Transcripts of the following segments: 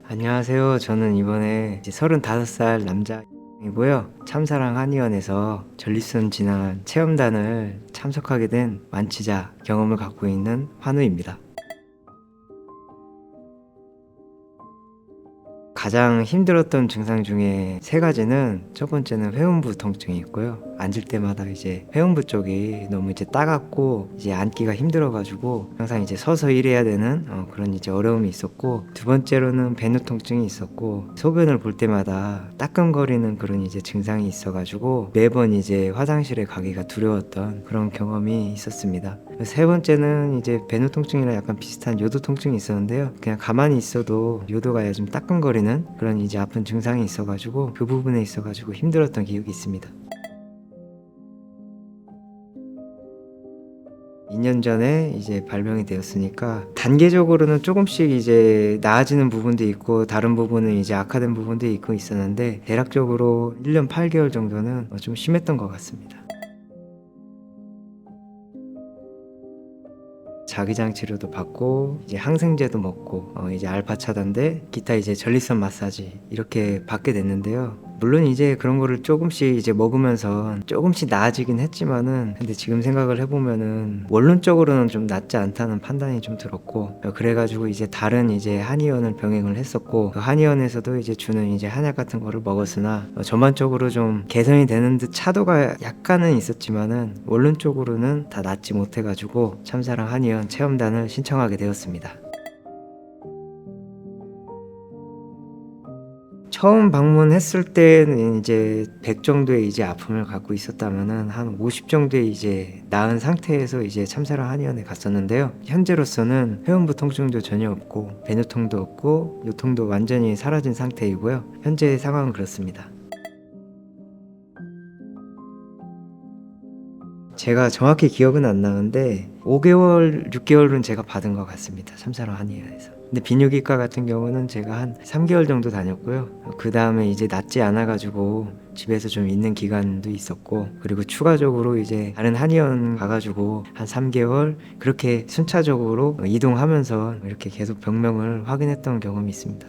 안녕하세요. 저는 이번에 이제 35살 남자이고요. 참사랑 한의원에서 전립선 진단 체험단을 참석하게 된 완치자 경험을 갖고 있는 환우입니다. 가장 힘들었던 증상 중에 세 가지는, 첫 번째는 회음부 통증이 있고요. 앉을 때마다 이제 회음부 쪽이 너무 이제 따갑고 이제 앉기가 힘들어가지고 항상 이제 서서 일해야 되는 그런 이제 어려움이 있었고, 두 번째로는 배누 통증이 있었고, 소변을 볼 때마다 따끔거리는 그런 이제 증상이 있어가지고 매번 이제 화장실에 가기가 두려웠던 그런 경험이 있었습니다. 세 번째는 이제 배누 통증이랑 약간 비슷한 요도 통증이 있었는데요. 그냥 가만히 있어도 요도가 좀 따끔거리는 그런 이제 아픈 증상이 있어가지고 그 부분에 있어가지고 힘들었던 기억이 있습니다. 2년 전에 이제 발병이 되었으니까 단계적으로는 조금씩 이제 나아지는 부분도 있고 다른 부분은 이제 악화된 부분도 있고 있었는데, 대략적으로 1년 8개월 정도는 좀 심했던 것 같습니다. 자기장 치료도 받고 이제 항생제도 먹고 이제 알파 차단제, 기타 이제 전립선 마사지 이렇게 받게 됐는데요. 물론 이제 그런 거를 조금씩 이제 먹으면서 조금씩 나아지긴 했지만은, 근데 지금 생각을 해보면은 원론적으로는 좀 낫지 않다는 판단이 좀 들었고, 그래가지고 이제 다른 이제 한의원을 병행을 했었고, 그 한의원에서도 이제 주는 이제 한약 같은 거를 먹었으나 전반적으로 좀 개선이 되는 듯 차도가 약간은 있었지만은 원론적으로는 다 낫지 못해가지고 참사랑 한의원 체험단을 신청하게 되었습니다. 처음 방문했을 때는 이제 100 정도의 이제 아픔을 갖고 있었다면은 한 50 정도의 이제 나은 상태에서 이제 참사랑 한의원에 갔었는데요. 현재로서는 회음부 통증도 전혀 없고 배뇨통도 없고 요통도 완전히 사라진 상태이고요. 현재 상황은 그렇습니다. 제가 정확히 기억은 안 나는데 5개월, 6개월은 제가 받은 것 같습니다. 참사랑 한의원에서. 근데 비뇨기과 같은 경우는 제가 한 3개월 정도 다녔고요. 그 다음에 이제 낫지 않아가지고 집에서 좀 있는 기간도 있었고, 그리고 추가적으로 이제 다른 한의원 가가지고 한 3개월 그렇게 순차적으로 이동하면서 이렇게 계속 병명을 확인했던 경험이 있습니다.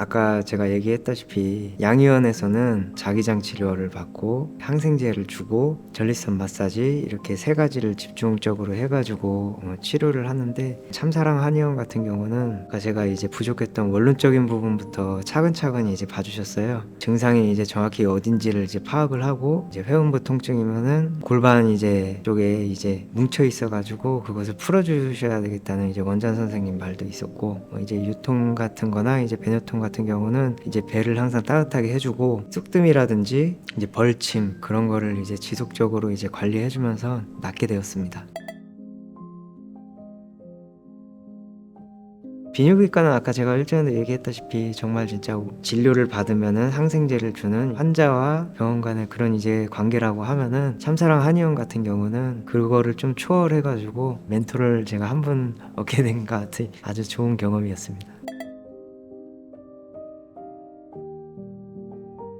아까 제가 얘기했다시피 양의원에서는 자기장 치료를 받고 항생제를 주고 전립선 마사지 이렇게 세 가지를 집중적으로 해가지고 치료를 하는데, 참사랑 한의원 같은 경우는 아까 제가 이제 부족했던 원론적인 부분부터 차근차근 이제 봐주셨어요. 증상이 이제 정확히 어딘지를 이제 파악을 하고, 이제 회음부 통증이면은 골반 이제 쪽에 이제 뭉쳐 있어가지고 그것을 풀어주셔야 되겠다는 이제 원장 선생님 말도 있었고, 이제 유통 같은 거나 이제 배뇨통 같은 경우는 이제 배를 항상 따뜻하게 해주고, 쑥뜸이라든지 이제 벌침 그런 거를 이제 지속적으로 이제 관리해주면서 낫게 되었습니다. 비뇨기과는 아까 제가 일전에 얘기했다시피 정말 진짜 진료를 받으면은 항생제를 주는 환자와 병원 간의 그런 이제 관계라고 하면은, 참사랑 한의원 같은 경우는 그거를 좀 초월해가지고 멘토를 제가 한 분 얻게 된 것 같은 아주 좋은 경험이었습니다.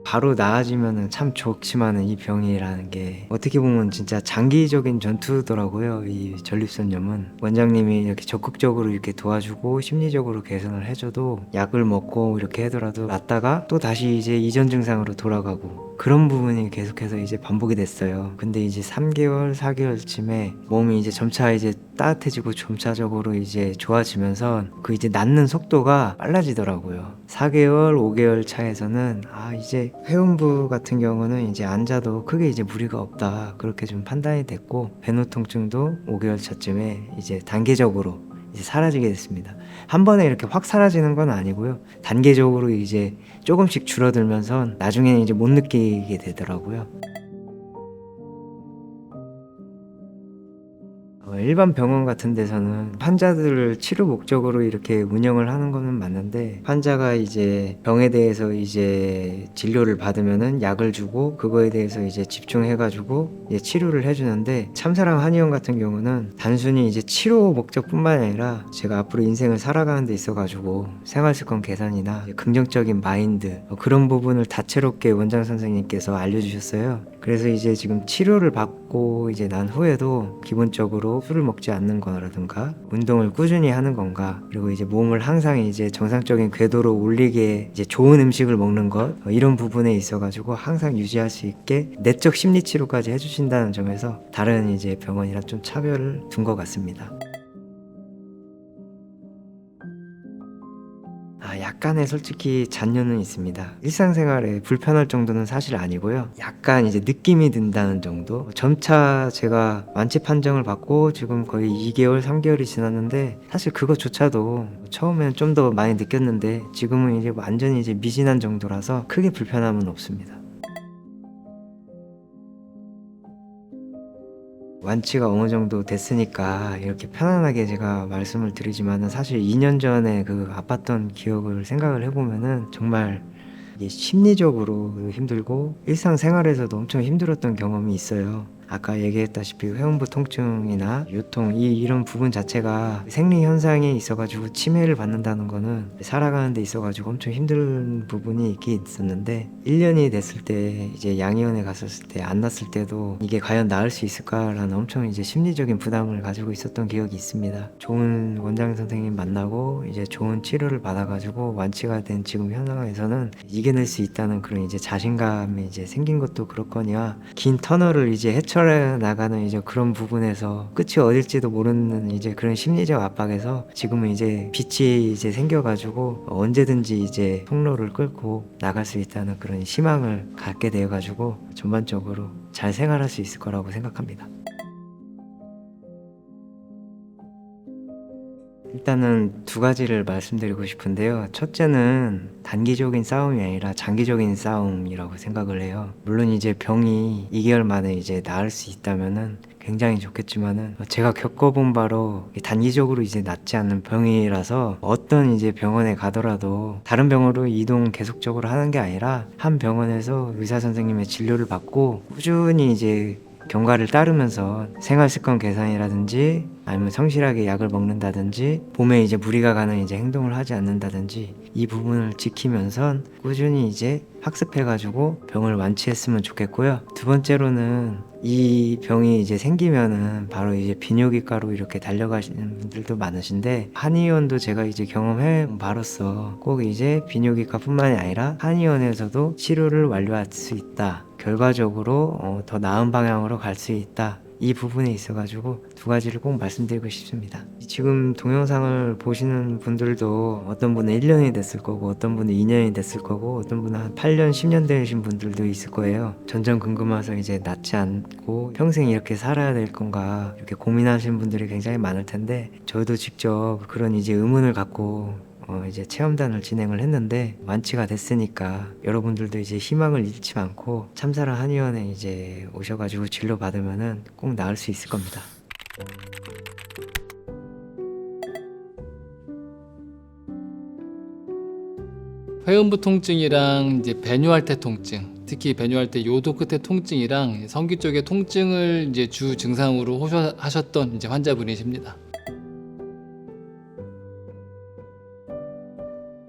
바로 나아지면은 참 좋지만은 이 병이라는 게 어떻게 보면 진짜 장기적인 전투더라고요. 이 전립선염은 원장님이 이렇게 적극적으로 이렇게 도와주고 심리적으로 개선을 해줘도, 약을 먹고 이렇게 하더라도 낫다가 또 다시 이제 이전 증상으로 돌아가고, 그런 부분이 계속해서 이제 반복이 됐어요. 근데 이제 3개월, 4개월쯤에 몸이 이제 점차 이제 따뜻해지고 점차적으로 이제 좋아지면서 그 이제 낫는 속도가 빨라지더라고요. 4개월, 5개월 차에서는 이제 회음부 같은 경우는 이제 앉아도 크게 이제 무리가 없다, 그렇게 좀 판단이 됐고, 배노 통증도 5개월 차쯤에 이제 단계적으로 이제 사라지게 됐습니다. 한 번에 이렇게 확 사라지는 건 아니고요. 단계적으로 이제 조금씩 줄어들면서 나중에는 이제 못 느끼게 되더라고요. 일반 병원 같은 데서는 환자들을 치료 목적으로 이렇게 운영을 하는 거는 맞는데, 환자가 이제 병에 대해서 이제 진료를 받으면은 약을 주고 그거에 대해서 이제 집중해가지고 이제 치료를 해주는데, 참사랑 한의원 같은 경우는 단순히 이제 치료 목적뿐만 아니라 제가 앞으로 인생을 살아가는 데 있어가지고 생활습관 개선이나 긍정적인 마인드, 그런 부분을 다채롭게 원장 선생님께서 알려주셨어요. 그래서 이제 지금 치료를 받고 이제 난 후에도 기본적으로 술을 먹지 않는 거라든가 운동을 꾸준히 하는 건가, 그리고 이제 몸을 항상 이제 정상적인 궤도로 올리게 이제 좋은 음식을 먹는 것, 이런 부분에 있어가지고 항상 유지할 수 있게 내적 심리 치료까지 해주신다는 점에서 다른 이제 병원이랑 좀 차별을 둔 것 같습니다. 약간의 솔직히 잔여는 있습니다. 일상생활에 불편할 정도는 사실 아니고요. 약간 이제 느낌이 든다는 정도. 점차 제가 완치 판정을 받고 지금 거의 2개월, 3개월이 지났는데, 사실 그거조차도 처음엔 좀 더 많이 느꼈는데 지금은 이제 완전히 이제 미진한 정도라서 크게 불편함은 없습니다. 완치가 어느 정도 됐으니까 이렇게 편안하게 제가 말씀을 드리지만은, 사실 2년 전에 그 아팠던 기억을 생각을 해보면은 정말 이게 심리적으로 힘들고 일상생활에서도 엄청 힘들었던 경험이 있어요. 아까 얘기했다시피 회음부 통증이나 요통, 이런 부분 자체가 생리 현상이 있어가지고 치매를 받는다는 거는 살아가는 데 있어가지고 엄청 힘든 부분이 있긴 있었는데, 1년이 됐을 때 이제 양의원에 갔었을 때 안 났을 때도 이게 과연 나을 수 있을까라는 엄청 이제 심리적인 부담을 가지고 있었던 기억이 있습니다. 좋은 원장 선생님 만나고 이제 좋은 치료를 받아가지고 완치가 된 지금 현상에서는 이겨낼 수 있다는 그런 이제 자신감이 이제 생긴 것도 그렇거니와, 긴 터널을 이제 헤쳐나가는 이제 그런 부분에서 끝이 어딜지도 모르는 이제 그런 심리적 압박에서 지금은 이제 빛이 이제 생겨가지고 언제든지 이제 통로를 끌고 나갈 수 있다는 그런 희망을 갖게 되어가지고 전반적으로 잘 생활할 수 있을 거라고 생각합니다. 일단은 두 가지를 말씀드리고 싶은데요. 첫째는 단기적인 싸움이 아니라 장기적인 싸움이라고 생각을 해요. 물론 이제 병이 2개월 만에 이제 나을 수 있다면은 굉장히 좋겠지만은, 제가 겪어본 바로 단기적으로 이제 낫지 않는 병이라서 어떤 이제 병원에 가더라도 다른 병원으로 이동 계속적으로 하는 게 아니라 한 병원에서 의사 선생님의 진료를 받고 꾸준히 이제 경과를 따르면서 생활습관 개선이라든지 아니면 성실하게 약을 먹는다든지 몸에 이제 무리가 가는 이제 행동을 하지 않는다든지, 이 부분을 지키면서 꾸준히 이제 학습해가지고 병을 완치했으면 좋겠고요. 두 번째로는 이 병이 이제 생기면은 바로 이제 비뇨기과로 이렇게 달려가시는 분들도 많으신데, 한의원도 제가 이제 경험해 본 바로서 꼭 이제 비뇨기과뿐만이 아니라 한의원에서도 치료를 완료할 수 있다, 결과적으로 더 나은 방향으로 갈 수 있다, 이 부분에 있어가지고 두 가지를 꼭 말씀드리고 싶습니다. 지금 동영상을 보시는 분들도 어떤 분은 1년이 됐을 거고 어떤 분은 2년이 됐을 거고 어떤 분은 한 8년 10년 되신 분들도 있을 거예요. 전전긍긍해서 이제 낫지 않고 평생 이렇게 살아야 될 건가 이렇게 고민하시는 분들이 굉장히 많을 텐데, 저도 직접 그런 이제 의문을 갖고 이제 체험단을 진행을 했는데, 완치가 됐으니까 여러분들도 이제 희망을 잃지 않고 참사랑 한의원에 이제 오셔가지고 진료 받으면은 꼭 나을 수 있을 겁니다. 회음부 통증이랑 이제 배뇨할 때 통증, 특히 배뇨할 때 요도 끝에 통증이랑 성기 쪽의 통증을 이제 주 증상으로 호소하셨던 이제 환자분이십니다.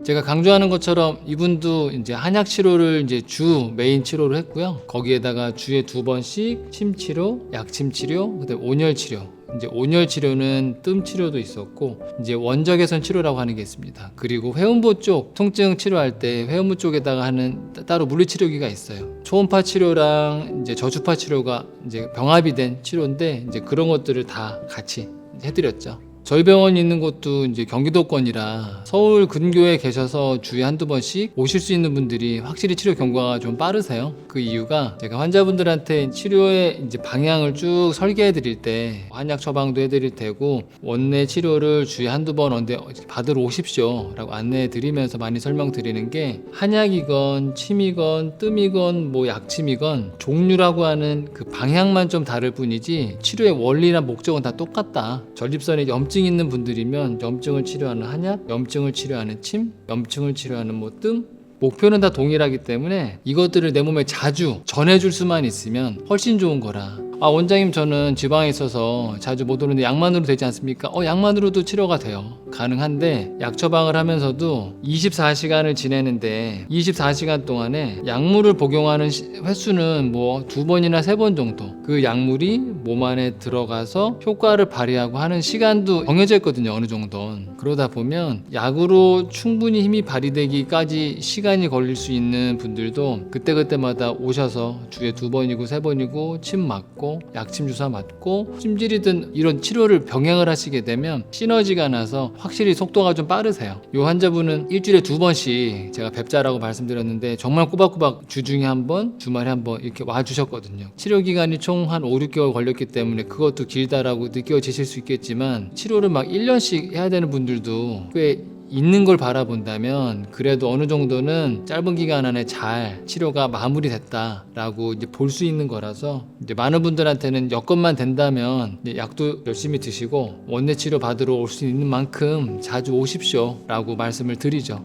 제가 강조하는 것처럼 이분도 이제 한약 치료를 이제 주 메인 치료를 했고요. 거기에다가 주에 2번씩 침 치료, 약침 치료, 그다음에 온열 치료. 이제 온열 치료는 뜸 치료도 있었고 이제 원적 개선 치료라고 하는 게 있습니다. 그리고 회음부 쪽 통증 치료할 때 회음부 쪽에다가 하는 따로 물리 치료기가 있어요. 초음파 치료랑 이제 저주파 치료가 이제 병합이 된 치료인데, 이제 그런 것들을 다 같이 해드렸죠. 저희 병원 있는 곳도 이제 경기도권이라 서울 근교에 계셔서 주에 한두 번씩 오실 수 있는 분들이 확실히 치료 경과가 좀 빠르세요. 그 이유가 제가 환자분들한테 치료의 이제 방향을 쭉 설계해 드릴 때 한약 처방도 해드릴 테고 원내 치료를 주에 한두 번 언제 받으러 오십시오 라고 안내해 드리면서 많이 설명드리는 게 한약이건 침이건 뜸이건 뭐 약침이건 종류라고 하는 그 방향만 좀 다를 뿐이지 치료의 원리나 목적은 다 똑같다. 전립선에 염증 있는 분들이면 염증을 치료하는 한약, 염증을 치료하는 침, 염증을 치료하는 뭐 뜸, 목표는 다 동일하기 때문에 이것들을 내 몸에 자주 전해줄 수만 있으면 훨씬 좋은 거라. 원장님 저는 지방에 있어서 자주 못 오는데 약만으로 되지 않습니까? 약만으로도 치료가 돼요. 가능한데 약 처방을 하면서도 24시간을 지내는데 24시간 동안에 약물을 복용하는 횟수는 뭐 2번이나 3번 정도 그 약물이 몸 안에 들어가서 효과를 발휘하고 하는 시간도 정해져 있거든요. 어느 정도는. 그러다 보면 약으로 충분히 힘이 발휘되기까지 시간이 걸릴 수 있는 분들도 그때그때마다 오셔서 주에 2번이고 3번이고 침 맞고 약침 주사 맞고 찜질이든 이런 치료를 병행을 하시게 되면 시너지가 나서 확실히 속도가 좀 빠르세요. 이 환자분은 일주일에 2번씩 제가 뵙자라고 말씀드렸는데 정말 꼬박꼬박 주중에 한 번, 주말에 한 번 이렇게 와주셨거든요. 치료 기간이 총 한 5, 6개월 걸렸기 때문에 그것도 길다라고 느껴지실 수 있겠지만 치료를 막 1년씩 해야 되는 분들도 꽤 있는 걸 바라본다면 그래도 어느 정도는 짧은 기간 안에 잘 치료가 마무리됐다라고 이제 볼 수 있는 거라서 이제 많은 분들한테는 여건만 된다면 이제 약도 열심히 드시고 원내 치료 받으러 올 수 있는 만큼 자주 오십시오라고 말씀을 드리죠.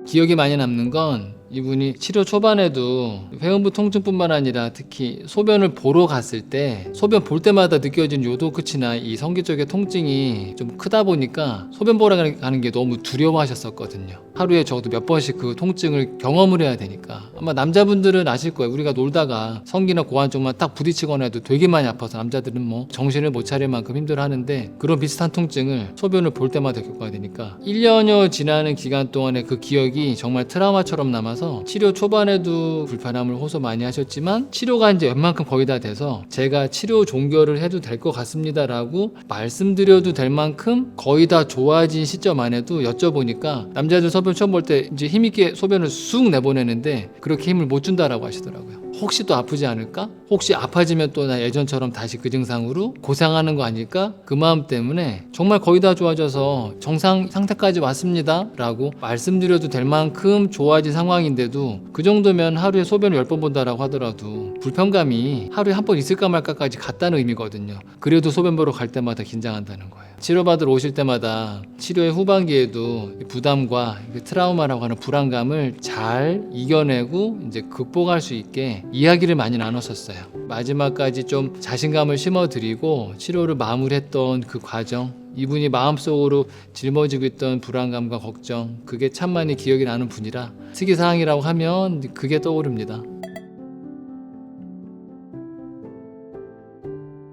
기억이 많이 남는 건 이분이 치료 초반에도 회음부 통증뿐만 아니라 특히 소변을 보러 갔을 때 소변 볼 때마다 느껴진 요도 끝이나 이 성기 쪽의 통증이 좀 크다 보니까 소변 보러 가는 게 너무 두려워하셨었거든요. 하루에 적어도 몇 번씩 그 통증을 경험을 해야 되니까 아마 남자분들은 아실 거예요. 우리가 놀다가 성기나 고환 쪽만 딱 부딪히거나 해도 되게 많이 아파서 남자들은 뭐 정신을 못 차릴 만큼 힘들어하는데 그런 비슷한 통증을 소변을 볼 때마다 겪어야 되니까 1년여 지나는 기간 동안에 그 기억이 정말 트라우마처럼 남아서 치료 초반에도 불편함을 호소 많이 하셨지만 치료가 이제 웬만큼 거의 다 돼서 제가 치료 종결을 해도 될 것 같습니다 라고 말씀드려도 될 만큼 거의 다 좋아진 시점 안에도 여쭤보니까 남자들 소변 처음 볼 때 이제 힘있게 소변을 쑥 내보내는데 그렇게 힘을 못 준다라고 하시더라고요. 혹시 또 아프지 않을까? 혹시 아파지면 또 나 예전처럼 다시 그 증상으로 고생하는 거 아닐까? 그 마음 때문에 정말 거의 다 좋아져서 정상 상태까지 왔습니다 라고 말씀드려도 될 만큼 좋아진 상황인데도 그 정도면 하루에 소변을 10번 본다라고 하더라도 불편감이 하루에 한 번 있을까 말까까지 같다는 의미거든요. 그래도 소변 보러 갈 때마다 긴장한다는 거예요. 치료받으러 오실 때마다 치료의 후반기에도 부담과 트라우마라고 하는 불안감을 잘 이겨내고 이제 극복할 수 있게 이야기를 많이 나눴었어요. 마지막까지 좀 자신감을 심어드리고 치료를 마무리했던 그 과정, 이분이 마음속으로 짊어지고 있던 불안감과 걱정, 그게 참 많이 기억이 나는 분이라 특이사항이라고 하면 그게 떠오릅니다.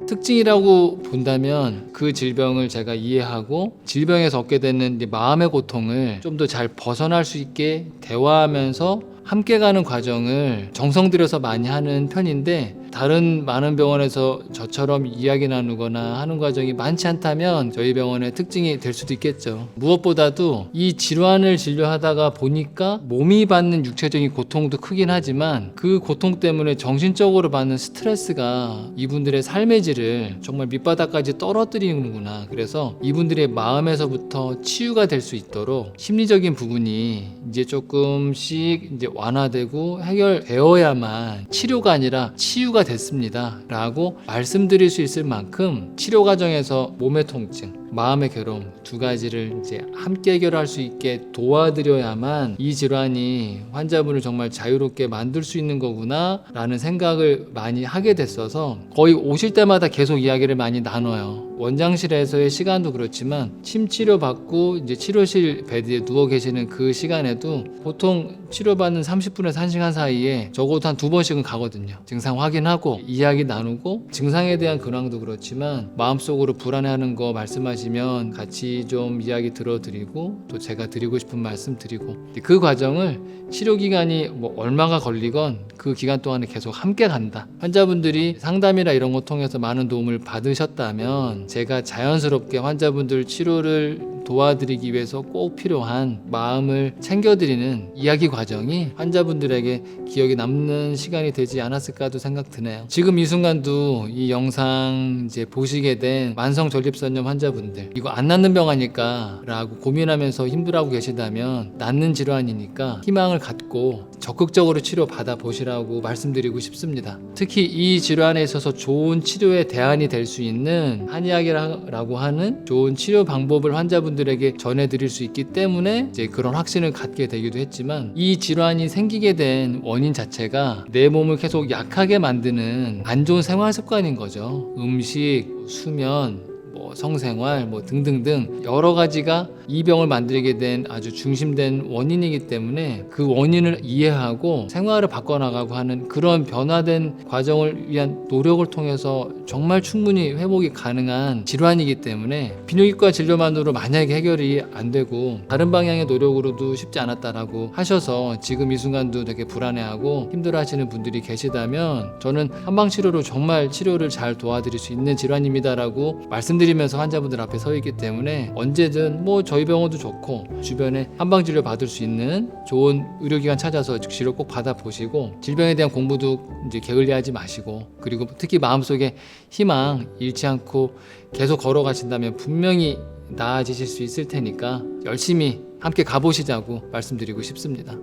특징이라고 본다면 그 질병을 제가 이해하고 질병에서 얻게 되는 마음의 고통을 좀 더 잘 벗어날 수 있게 대화하면서 함께 가는 과정을 정성 들여서 많이 하는 편인데 다른 많은 병원에서 저처럼 이야기 나누거나 하는 과정이 많지 않다면 저희 병원의 특징이 될 수도 있겠죠. 무엇보다도 이 질환을 진료하다가 보니까 몸이 받는 육체적인 고통도 크긴 하지만 그 고통 때문에 정신적으로 받는 스트레스가 이분들의 삶의 질을 정말 밑바닥까지 떨어뜨리는구나. 그래서 이분들의 마음에서부터 치유가 될 수 있도록 심리적인 부분이 이제 조금씩 이제 완화되고 해결되어야만 치료가 아니라 치유가 됐습니다 라고 말씀드릴 수 있을 만큼 치료 과정에서 몸의 통증, 마음의 괴로움 두 가지를 이제 함께 해결할 수 있게 도와드려야만 이 질환이 환자분을 정말 자유롭게 만들 수 있는 거구나 라는 생각을 많이 하게 됐어서 거의 오실 때마다 계속 이야기를 많이 나눠요. 원장실에서의 시간도 그렇지만 침 치료 받고 이제 치료실 베드에 누워 계시는 그 시간에도 보통 치료받는 30분에서 1시간 사이에 적어도 한 2번씩은 가거든요. 증상 확인하고 이야기 나누고 증상에 대한 근황도 그렇지만 마음속으로 불안해하는 거 말씀하시 계시면 같이 좀 이야기 들어드리고 또 제가 드리고 싶은 말씀 드리고 그 과정을 치료 기간이 뭐 얼마가 걸리건 그 기간 동안에 계속 함께 간다. 환자분들이 상담이나 이런 거 통해서 많은 도움을 받으셨다면 제가 자연스럽게 환자분들 치료를 도와드리기 위해서 꼭 필요한 마음을 챙겨드리는 이야기 과정이 환자분들에게 기억에 남는 시간이 되지 않았을까도 생각 드네요. 지금 이 순간도 이 영상 이제 보시게 된 만성 전립선염 환자분들 이거 안 낫는 병 아닐까 라고 고민하면서 힘들어하고 계시다면 낫는 질환이니까 희망을 갖고 적극적으로 치료 받아보시라고 말씀드리고 싶습니다. 특히 이 질환에 있어서 좋은 치료의 대안이 될 수 있는 한의학이라고 하는 좋은 치료 방법을 환자분들에게 전해드릴 수 있기 때문에 이제 그런 확신을 갖게 되기도 했지만 이 질환이 생기게 된 원인 자체가 내 몸을 계속 약하게 만드는 안 좋은 생활 습관인 거죠. 음식, 수면, 성생활 등등등 여러 가지가 이 병을 만들게 된 아주 중심된 원인이기 때문에 그 원인을 이해하고 생활을 바꿔나가고 하는 그런 변화된 과정을 위한 노력을 통해서 정말 충분히 회복이 가능한 질환이기 때문에 비뇨기과 진료만으로 만약에 해결이 안 되고 다른 방향의 노력으로도 쉽지 않았다라고 하셔서 지금 이 순간도 되게 불안해하고 힘들어하시는 분들이 계시다면 저는 한방치료로 정말 치료를 잘 도와드릴 수 있는 질환입니다라고 말씀드리면서 환자분들 앞에 서 있기 때문에 언제든 저희 병원도 좋고 주변에 한방진료 받을 수 있는 좋은 의료기관 찾아서 치료 꼭 받아보시고 질병에 대한 공부도 이제 게을리하지 마시고 그리고 특히 마음속에 희망 잃지 않고 계속 걸어가신다면 분명히 나아지실 수 있을 테니까 열심히 함께 가보시자고 말씀드리고 싶습니다.